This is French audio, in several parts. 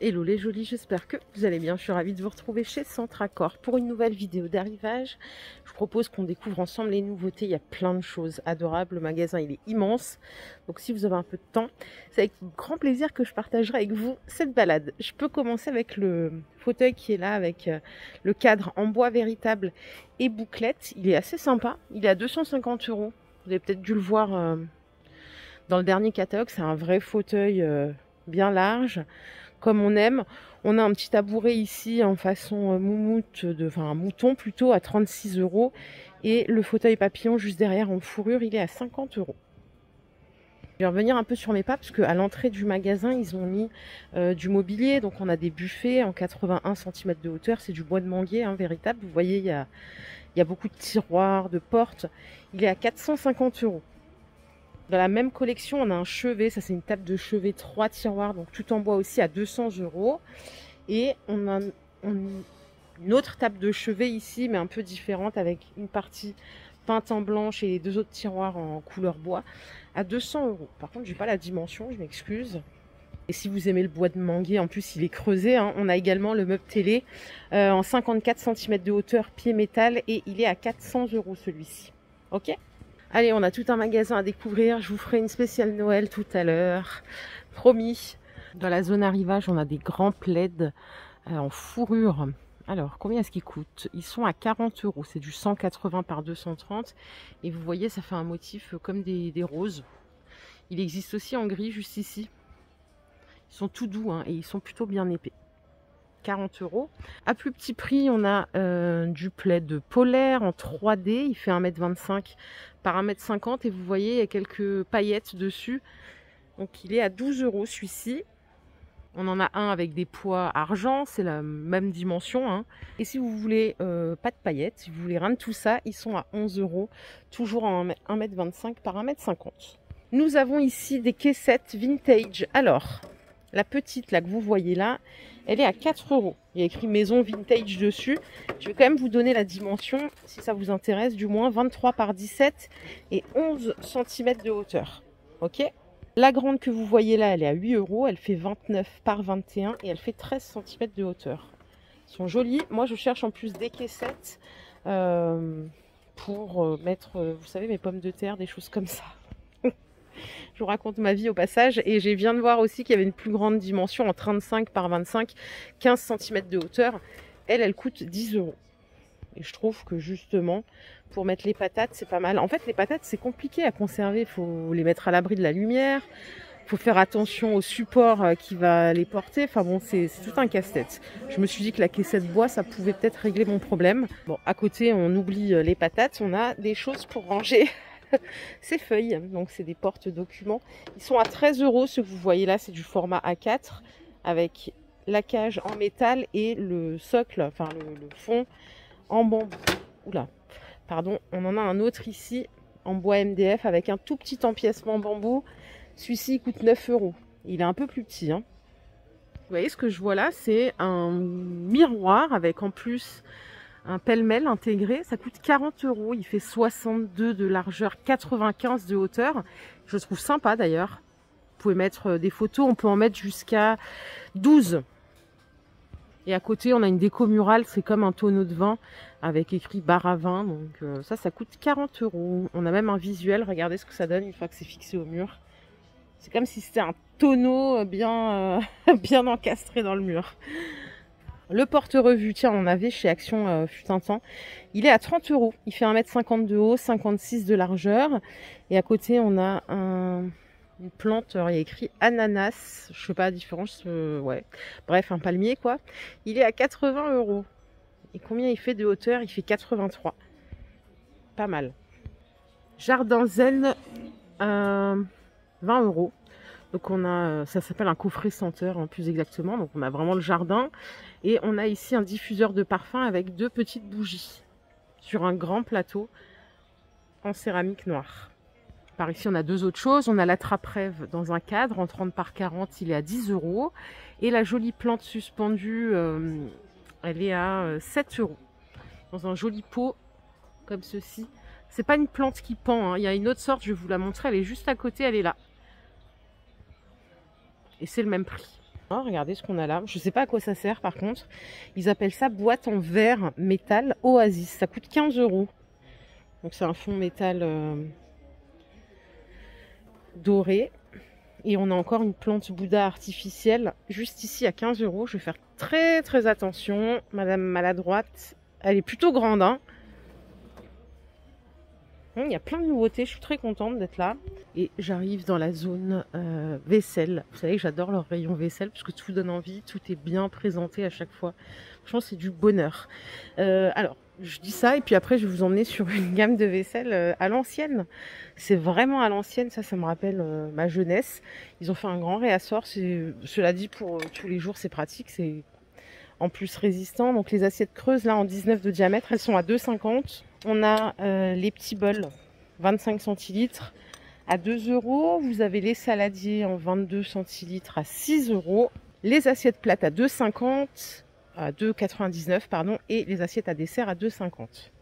Hello les jolis, j'espère que vous allez bien. Je suis ravie de vous retrouver chez Centre Accor pour une nouvelle vidéo d'arrivage. Je vous propose qu'on découvre ensemble les nouveautés. Il y a plein de choses adorables. Le magasin, il est immense. Donc si vous avez un peu de temps, c'est avec grand plaisir que je partagerai avec vous cette balade. Je peux commencer avec le fauteuil qui est là, avec le cadre en bois véritable et bouclette. Il est assez sympa. Il est à 250 €. Vous avez peut-être dû le voir dans le dernier catalogue. C'est un vrai fauteuil bien large. Comme on aime, on a un petit tabouret ici en façon moumoute, enfin un mouton plutôt, à 36 €. Et le fauteuil papillon juste derrière en fourrure, il est à 50 €. Je vais revenir un peu sur mes pas parce qu'à l'entrée du magasin, ils ont mis du mobilier. Donc on a des buffets en 81 cm de hauteur, c'est du bois de manguier véritable. Vous voyez, il y a beaucoup de tiroirs, de portes. Il est à 450 €. Dans la même collection, on a un chevet, ça c'est une table de chevet, 3 tiroirs, donc tout en bois aussi à 200 €. Et on a une autre table de chevet ici, mais un peu différente, avec une partie peinte en blanche et les deux autres tiroirs en couleur bois, à 200 €. Par contre, j'ai pas la dimension, je m'excuse. Et si vous aimez le bois de manguier, en plus il est creusé, on a également le meuble télé en 54 cm de hauteur, pied métal, et il est à 400 € celui-ci. Ok ? Allez, on a tout un magasin à découvrir. Je vous ferai une spéciale Noël tout à l'heure. Promis. Dans la zone arrivage, on a des grands plaids en fourrure. Alors, combien est-ce qu'ils coûtent? Ils sont à 40 €. C'est du 180 par 230. Et vous voyez, ça fait un motif comme des roses. Il existe aussi en gris, juste ici. Ils sont tout doux et ils sont plutôt bien épais. 40 €. À plus petit prix, on a du plaid polaire en 3D. Il fait 1,25 m par 1,50 m. Et vous voyez, il y a quelques paillettes dessus. Donc, il est à 12 € celui-ci. On en a un avec des pois argent. C'est la même dimension. Et si vous voulez pas de paillettes, si vous voulez rien de tout ça, ils sont à 11 €. Toujours en 1,25 m par 1,50 m. Nous avons ici des caissettes vintage. Alors, la petite là que vous voyez là, elle est à 4 €. Il y a écrit maison vintage dessus. Je vais quand même vous donner la dimension, si ça vous intéresse, du moins 23 par 17 et 11 cm de hauteur. Ok ? La grande que vous voyez là, elle est à 8 €. Elle fait 29 par 21 et elle fait 13 cm de hauteur. Elles sont jolies. Moi, je cherche en plus des caissettes pour mettre, vous savez, mes pommes de terre, des choses comme ça. Je vous raconte ma vie au passage, et je viens de voir aussi qu'il y avait une plus grande dimension en 35 par 25, 15 cm de hauteur. Elle coûte 10 €. Et je trouve que justement, pour mettre les patates, c'est pas mal. En fait, les patates, c'est compliqué à conserver. Il faut les mettre à l'abri de la lumière. Il faut faire attention au support qui va les porter. Enfin bon, c'est tout un casse-tête. Je me suis dit que la caissette bois, ça pouvait peut-être régler mon problème. Bon, à côté, on oublie les patates. On a des choses pour ranger ces feuilles. Donc, c'est des porte-documents. Ils sont à 13 €. Ce que vous voyez là, c'est du format A4 avec la cage en métal et le socle, enfin le fond en bambou. Oula, pardon. On en a un autre ici en bois MDF avec un tout petit empiècement bambou. Celui-ci coûte 9 €. Il est un peu plus petit. Vous voyez ce que je vois là, c'est un miroir avec en plus un pêle-mêle intégré. Ça coûte 40 €. Il fait 62 de largeur, 95 de hauteur. Je le trouve sympa d'ailleurs. Vous pouvez mettre des photos. On peut en mettre jusqu'à 12. Et à côté, on a une déco murale. C'est comme un tonneau de vin avec écrit bar à vin. Donc ça coûte 40 €. On a même un visuel. Regardez ce que ça donne une fois que c'est fixé au mur. C'est comme si c'était un tonneau bien, bien encastré dans le mur. Le porte-revue, tiens, on en avait chez Action fut un temps. Il est à 30 €. Il fait 1,50 m de haut, 56 de largeur. Et à côté, on a une plante, alors il y a écrit ananas. Je sais pas la différence, ouais. Bref, un palmier, quoi. Il est à 80 €. Et combien il fait de hauteur? Il fait 83. Pas mal. Jardin zen, 20 €. Donc on a, ça s'appelle un coffret senteur plus exactement. Donc on a vraiment le jardin. Et on a ici un diffuseur de parfum avec 2 petites bougies sur un grand plateau en céramique noire. Par ici, on a 2 autres choses. On a la trappe-rêve dans un cadre en 30 par 40, il est à 10 €. Et la jolie plante suspendue, elle est à 7 € dans un joli pot comme ceci. C'est pas une plante qui pend, il y a une autre sorte, je vais vous la montrer, elle est juste à côté, elle est là. Et c'est le même prix. Oh, regardez ce qu'on a là. Je sais pas à quoi ça sert par contre. Ils appellent ça boîte en verre métal Oasis. Ça coûte 15 €. Donc c'est un fond métal doré. Et on a encore une plante Bouddha artificielle juste ici à 15 €. Je vais faire très très attention. Madame Maladroite, elle est plutôt grande, hein. Il y a plein de nouveautés, je suis très contente d'être là. Et j'arrive dans la zone vaisselle. Vous savez que j'adore leur rayon vaisselle parce que tout donne envie, tout est bien présenté à chaque fois. Franchement, c'est du bonheur. Alors, je dis ça et puis après, je vais vous emmener sur une gamme de vaisselle à l'ancienne. C'est vraiment à l'ancienne, ça me rappelle ma jeunesse. Ils ont fait un grand réassort. Cela dit, pour tous les jours, c'est pratique, c'est en plus résistant. Donc les assiettes creuses, là, en 19 de diamètre, elles sont à 2,50 €. On a les petits bols 25 centilitres à 2 €. Vous avez les saladiers en 22 centilitres à 6 €. Les assiettes plates à 2,50, à 2,99 pardon, et les assiettes à dessert à 2,50.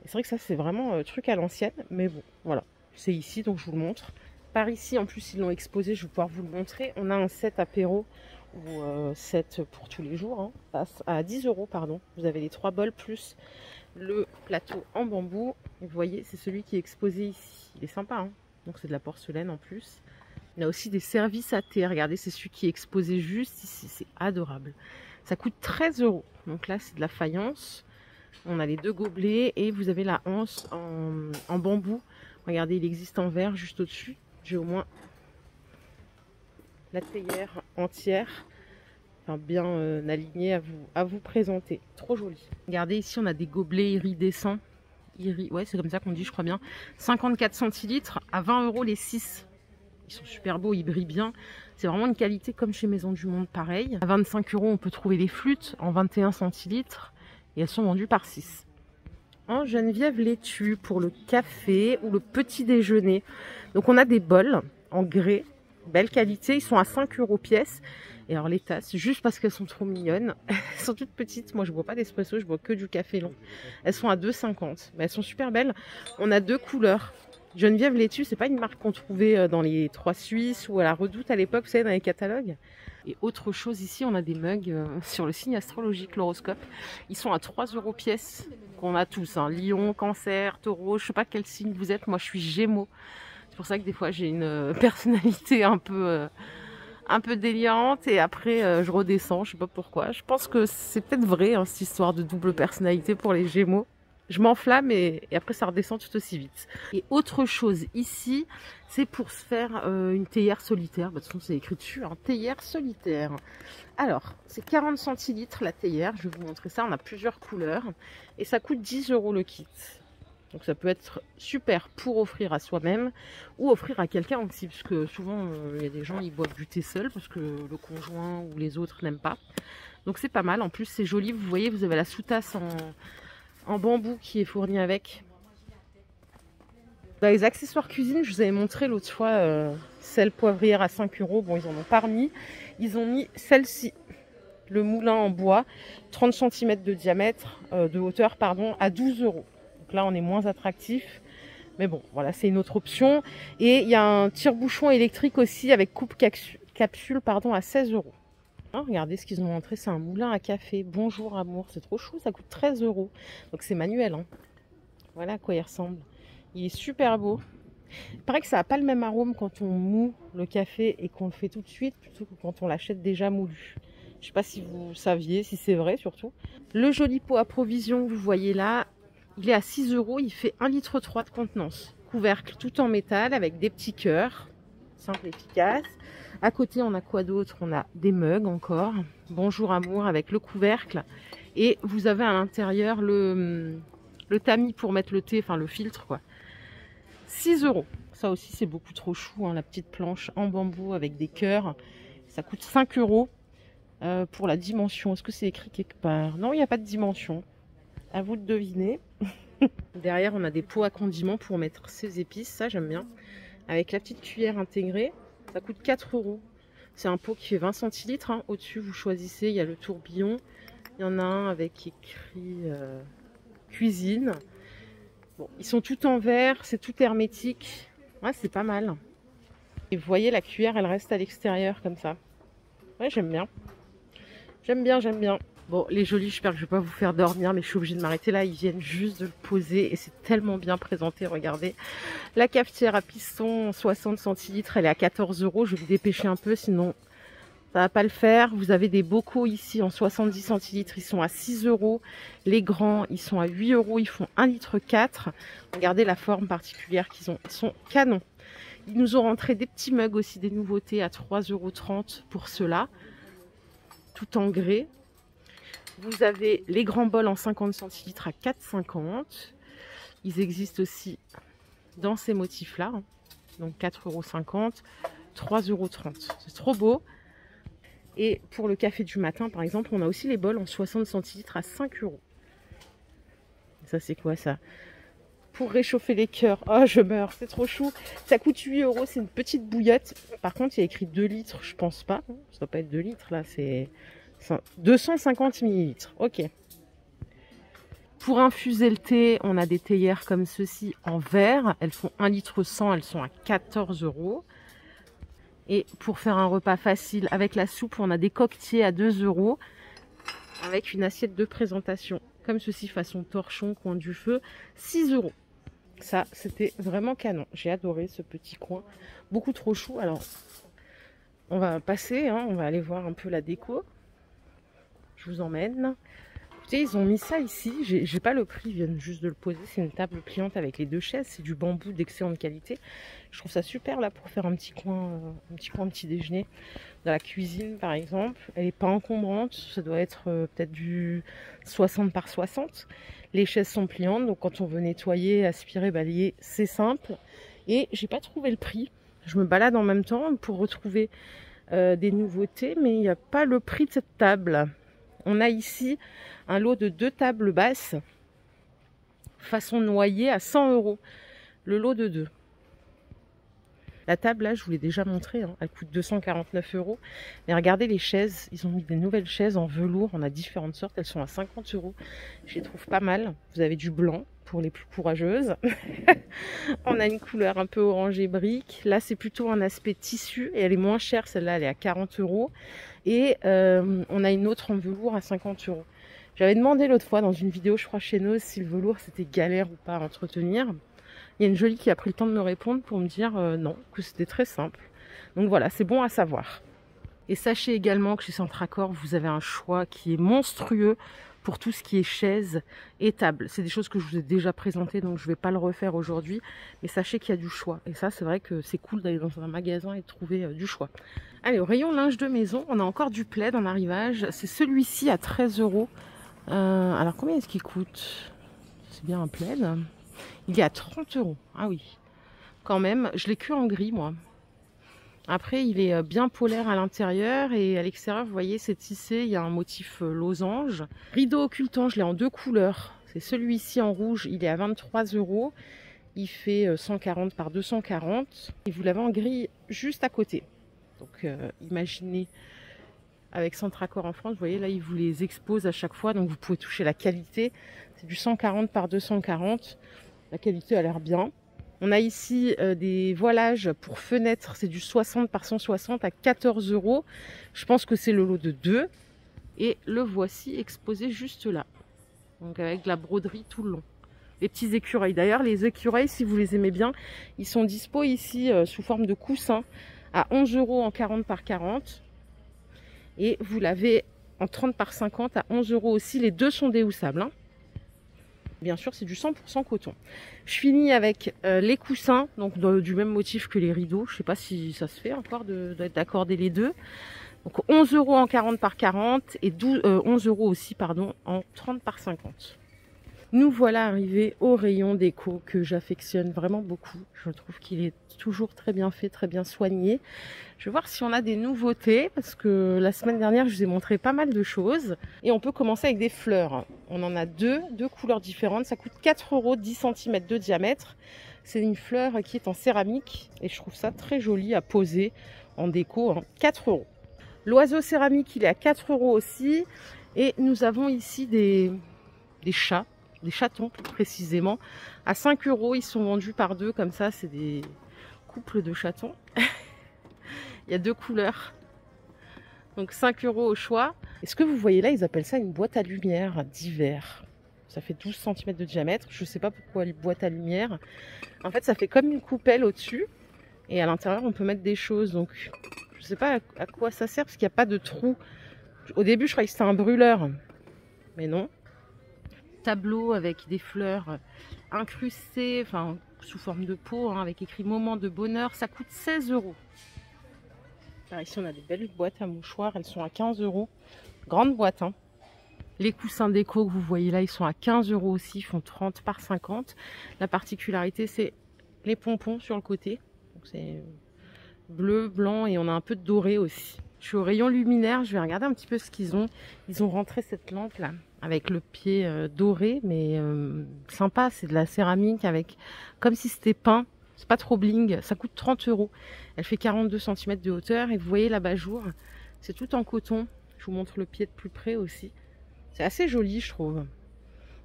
C'est vrai que ça c'est vraiment truc à l'ancienne, mais bon, voilà, c'est ici donc je vous le montre. Par ici, en plus ils l'ont exposé, je vais pouvoir vous le montrer. On a un set apéro ou set pour tous les jours, hein, à 10 € pardon. Vous avez les 3 bols plus le plateau en bambou. Et vous voyez, c'est celui qui est exposé ici. Il est sympa, hein, donc c'est de la porcelaine en plus. Il y a aussi des services à thé. Regardez, c'est celui qui est exposé juste ici. C'est adorable. Ça coûte 13 €. Donc là, c'est de la faïence. On a les 2 gobelets et vous avez la anse en bambou. Regardez, il existe en verre juste au-dessus. J'ai au moins la théière entière. Enfin, bien alignée à vous présenter. Trop joli. Regardez, ici, on a des gobelets iridescents. Ouais, c'est comme ça qu'on dit, je crois bien. 54 centilitres à 20 € les 6. Ils sont super beaux, ils brillent bien. C'est vraiment une qualité comme chez Maison du Monde, pareil. À 25 €, on peut trouver les flûtes en 21 centilitres. Et elles sont vendues par 6. En Geneviève laitue pour le café ou le petit déjeuner. Donc on a des bols en grès, belle qualité. Ils sont à 5 € pièce. Et alors les tasses, juste parce qu'elles sont trop mignonnes, elles sont toutes petites. Moi je bois pas d'espresso, je bois que du café long. Elles sont à 2,50. Mais elles sont super belles. On a 2 couleurs. Geneviève laitue, c'est pas une marque qu'on trouvait dans les 3 Suisses ou à la Redoute à l'époque, vous savez, dans les catalogues. Et autre chose ici, on a des mugs sur le signe astrologique, l'horoscope. Ils sont à 3 € pièce, qu'on a tous, hein. Lion, Cancer, Taureau, je sais pas quel signe vous êtes. Moi je suis Gémeaux. C'est pour ça que des fois j'ai une personnalité un peu délirante et après je redescends, je sais pas pourquoi. Je pense que c'est peut-être vrai, hein, cette histoire de double personnalité pour les Gémeaux. Je m'enflamme et après ça redescend tout aussi vite. Et autre chose ici, c'est pour se faire une théière solitaire. Bah, de toute façon c'est écrit dessus, hein, théière solitaire. Alors, c'est 40 centilitres la théière, je vais vous montrer ça. On a plusieurs couleurs et ça coûte 10 € le kit. Donc ça peut être super pour offrir à soi-même ou offrir à quelqu'un aussi, parce que souvent il y a des gens qui boivent du thé seul parce que le conjoint ou les autres n'aiment pas. Donc c'est pas mal, en plus c'est joli, vous voyez, vous avez la sous-tasse en bambou qui est fournie avec. Dans les accessoires cuisine, je vous avais montré l'autre fois celle poivrière à 5 €. Bon, ils en ont pas remis. Ils ont mis celle-ci, le moulin en bois, 30 cm de diamètre, de hauteur, pardon, à 12 €. Donc là, on est moins attractif. Mais bon, voilà, c'est une autre option. Et il y a un tire-bouchon électrique aussi avec coupe capsule, pardon, à 16 €. Hein, regardez ce qu'ils ont montré, c'est un moulin à café. Bonjour amour, c'est trop chou, ça coûte 13 €. Donc c'est manuel, hein. Voilà à quoi il ressemble. Il est super beau. Il paraît que ça n'a pas le même arôme quand on moud le café et qu'on le fait tout de suite, plutôt que quand on l'achète déjà moulu. Je ne sais pas si vous saviez, si c'est vrai surtout. Le joli pot à provision que vous voyez là, il est à 6 €, il fait 1,3 litre de contenance. Couvercle tout en métal avec des petits cœurs, simple et efficace. À côté, on a quoi d'autre? On a des mugs encore. Bonjour amour avec le couvercle. Et vous avez à l'intérieur le tamis pour mettre le thé, enfin le filtre quoi. 6 €. Ça aussi c'est beaucoup trop chou, hein, la petite planche en bambou avec des cœurs. Ça coûte 5 € pour la dimension. Est-ce que c'est écrit quelque part? Non, il n'y a pas de dimension. À vous de deviner. Derrière, on a des pots à condiments pour mettre ses épices. Ça, j'aime bien. Avec la petite cuillère intégrée. Ça coûte 4 €. C'est un pot qui fait 20 centilitres. Hein. Au-dessus, vous choisissez. Il y a le tourbillon. Il y en a un avec écrit cuisine. Bon, ils sont tout en verre. C'est tout hermétique. Ouais, c'est pas mal. Et vous voyez, la cuillère, elle reste à l'extérieur comme ça. Ouais, j'aime bien. J'aime bien, j'aime bien. Bon, les jolis, j'espère que je vais pas vous faire dormir, mais je suis obligée de m'arrêter là. Ils viennent juste de le poser et c'est tellement bien présenté. Regardez. La cafetière à piston 60 centilitres, elle est à 14 €. Je vais me dépêcher un peu, sinon ça va pas le faire. Vous avez des bocaux ici en 70 centilitres, ils sont à 6 €. Les grands, ils sont à 8 €. Ils font 1,4 litre. Regardez la forme particulière qu'ils ont. Ils sont canons. Ils nous ont rentré des petits mugs aussi, des nouveautés à 3,30 € pour ceux-là. Tout en grès. Vous avez les grands bols en 50 centilitres à 4,50 €. Ils existent aussi dans ces motifs-là. Donc 4,50 €, 3,30 €. C'est trop beau. Et pour le café du matin, par exemple, on a aussi les bols en 60 centilitres à 5 €. Ça, c'est quoi ça? Pour réchauffer les cœurs. Oh, je meurs, c'est trop chou. Ça coûte 8 €, c'est une petite bouillotte. Par contre, il y a écrit 2 litres, je pense pas. Ça doit pas être 2 litres, là, c'est 250 millilitres. Ok. Pour infuser le thé, on a des théières comme ceci en verre. Elles font 1,1 litre, elles sont à 14 €. Et pour faire un repas facile avec la soupe, on a des coquetiers à 2 € avec une assiette de présentation. Comme ceci, façon torchon, coin du feu, 6 €. Ça, c'était vraiment canon. J'ai adoré ce petit coin. Beaucoup trop chou. Alors, on va passer, hein, on va aller voir un peu la déco. Je vous emmène. Écoutez, ils ont mis ça ici. J'ai pas le prix, ils viennent juste de le poser. C'est une table pliante avec les 2 chaises. C'est du bambou d'excellente qualité. Je trouve ça super là pour faire un petit coin petit déjeuner dans la cuisine par exemple. Elle n'est pas encombrante. Ça doit être peut-être du 60 par 60. Les chaises sont pliantes, donc quand on veut nettoyer, aspirer, balayer, c'est simple. Et j'ai pas trouvé le prix. Je me balade en même temps pour retrouver des nouveautés, mais il n'y a pas le prix de cette table. On a ici un lot de 2 tables basses, façon noyer à 100 €. Le lot de 2. La table là, je vous l'ai déjà montré, hein, elle coûte 249 €. Mais regardez les chaises, ils ont mis des nouvelles chaises en velours, on a différentes sortes, elles sont à 50 €. Je les trouve pas mal. Vous avez du blanc pour les plus courageuses. On a une couleur un peu orangée brique. Là, c'est plutôt un aspect tissu et elle est moins chère. Celle-là, elle est à 40 €. Et on a une autre en velours à 50 €. J'avais demandé l'autre fois dans une vidéo, je crois chez Nose, si le velours c'était galère ou pas à entretenir. Il y a une jolie qui a pris le temps de me répondre pour me dire non, que c'était très simple. Donc voilà, c'est bon à savoir. Et sachez également que chez Centracor, vous avez un choix qui est monstrueux pour tout ce qui est chaises et tables. C'est des choses que je vous ai déjà présentées, donc je ne vais pas le refaire aujourd'hui. Mais sachez qu'il y a du choix. Et ça, c'est vrai que c'est cool d'aller dans un magasin et de trouver du choix. Allez, au rayon linge de maison, on a encore du plaid en arrivage. C'est celui-ci à 13 €. Alors, combien est-ce qu'il coûte? C'est bien un plaid. Il est à 30 €. Ah oui, quand même. Je l'ai que en gris, moi. Après, il est bien polaire à l'intérieur et à l'extérieur, vous voyez, c'est tissé. Il y a un motif losange. Rideau occultant, je l'ai en 2 couleurs. C'est celui-ci en rouge, il est à 23 €. Il fait 140 par 240. Et vous l'avez en gris juste à côté. Donc, imaginez, avec Centracor en France, vous voyez, là, ils vous les exposent à chaque fois. Donc, vous pouvez toucher la qualité. C'est du 140 par 240. La qualité a l'air bien. On a ici des voilages pour fenêtres, c'est du 60 par 160 à 14 €. Je pense que c'est le lot de 2. Et le voici exposé juste là. Donc avec de la broderie tout le long. Les petits écureuils. D'ailleurs, les écureuils, si vous les aimez bien, ils sont dispo ici sous forme de coussin à 11 € en 40 par 40. Et vous l'avez en 30 par 50 à 11 € aussi. Les deux sont déhoussables, hein. Bien sûr, c'est du 100% coton. Je finis avec les coussins, donc du même motif que les rideaux. Je ne sais pas si ça se fait encore d'accorder les deux. Donc 11 € en 40 par 40 et 11 € aussi pardon, en 30 par 50. Nous voilà arrivés au rayon déco que j'affectionne vraiment beaucoup. Je trouve qu'il est toujours très bien fait, très bien soigné. Je vais voir si on a des nouveautés parce que la semaine dernière, je vous ai montré pas mal de choses. Et on peut commencer avec des fleurs. On en a deux couleurs différentes. Ça coûte 4 €, 10 cm de diamètre. C'est une fleur qui est en céramique et je trouve ça très joli à poser en déco. Hein. 4 €. L'oiseau céramique, il est à 4 € aussi. Et nous avons ici des chats. Des chatons plus précisément, à 5 €. Ils sont vendus par 2 comme ça, c'est des couples de chatons. Il y a 2 couleurs. Donc 5 € au choix. Et ce que vous voyez là, ils appellent ça une boîte à lumière d'hiver. Ça fait 12 cm de diamètre. Je ne sais pas pourquoi les boîtes à lumière. En fait, ça fait comme une coupelle au-dessus. Et à l'intérieur, on peut mettre des choses. Donc, je ne sais pas à quoi ça sert parce qu'il n'y a pas de trou. Au début, je croyais que c'était un brûleur. Mais non. Tableau avec des fleurs incrustées, enfin sous forme de pot, hein, avec écrit moment de bonheur. Ça coûte 16 €. Alors ici, on a des belles boîtes à mouchoirs. Elles sont à 15 €. Grande boîte, hein. Les coussins déco que vous voyez là, ils sont à 15 € aussi. Ils font 30 par 50. La particularité, c'est les pompons sur le côté. C'est bleu, blanc et on a un peu de doré aussi. Je suis au rayon luminaire. Je vais regarder un petit peu ce qu'ils ont. Ils ont rentré cette lampe là avec le pied doré, mais sympa. C'est de la céramique avec comme si c'était peint. C'est pas trop bling. Ça coûte 30 €. Elle fait 42 cm de hauteur et vous voyez l'abat-jour. C'est tout en coton. Je vous montre le pied de plus près aussi. C'est assez joli, je trouve.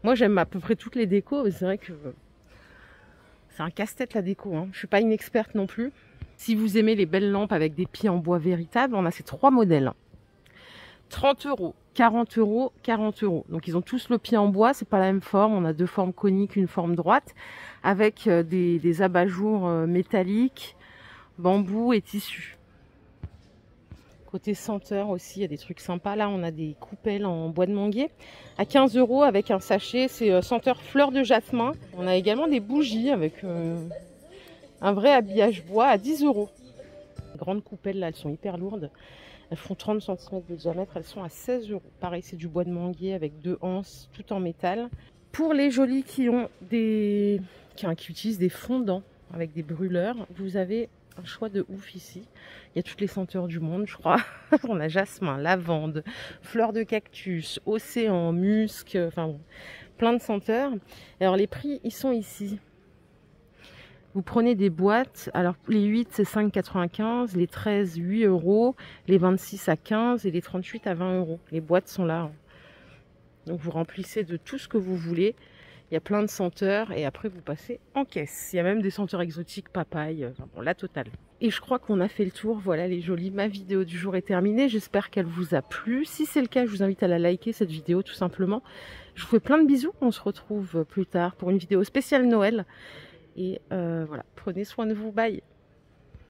Moi, j'aime à peu près toutes les décos, mais c'est vrai que c'est un casse-tête la déco, hein. Je suis pas une experte non plus. Si vous aimez les belles lampes avec des pieds en bois véritable, on a ces 3 modèles. 30 €, 40 €, 40 €. Donc ils ont tous le pied en bois, c'est pas la même forme. On a 2 formes coniques, une forme droite, avec des abat-jours métalliques, bambou et tissu. Côté senteur aussi, il y a des trucs sympas. Là, on a des coupelles en bois de manguier à 15 € avec un sachet. C'est senteur fleur de jasmin. On a également des bougies avec un vrai habillage bois à 10 €. Les grandes coupelles, là, elles sont hyper lourdes. Elles font 30 cm de diamètre. Elles sont à 16 €. Pareil, c'est du bois de manguier avec 2 anses, tout en métal. Pour les jolis qui utilisent des fondants avec des brûleurs, vous avez un choix de ouf ici. Il y a toutes les senteurs du monde, je crois. On a jasmin, lavande, fleurs de cactus, océan, musc, enfin bon, plein de senteurs. Alors les prix, ils sont ici. Vous prenez des boîtes, alors les 8 c'est 5,95, les 13 8 €, les 26 à 15 et les 38 à 20 €. Les boîtes sont là. Donc vous remplissez de tout ce que vous voulez. Il y a plein de senteurs et après vous passez en caisse. Il y a même des senteurs exotiques, papaye, enfin bon, la totale. Et je crois qu'on a fait le tour. Voilà les jolis, ma vidéo du jour est terminée. J'espère qu'elle vous a plu. Si c'est le cas, je vous invite à la liker cette vidéo tout simplement. Je vous fais plein de bisous. On se retrouve plus tard pour une vidéo spéciale Noël. Et voilà, prenez soin de vous. Bye.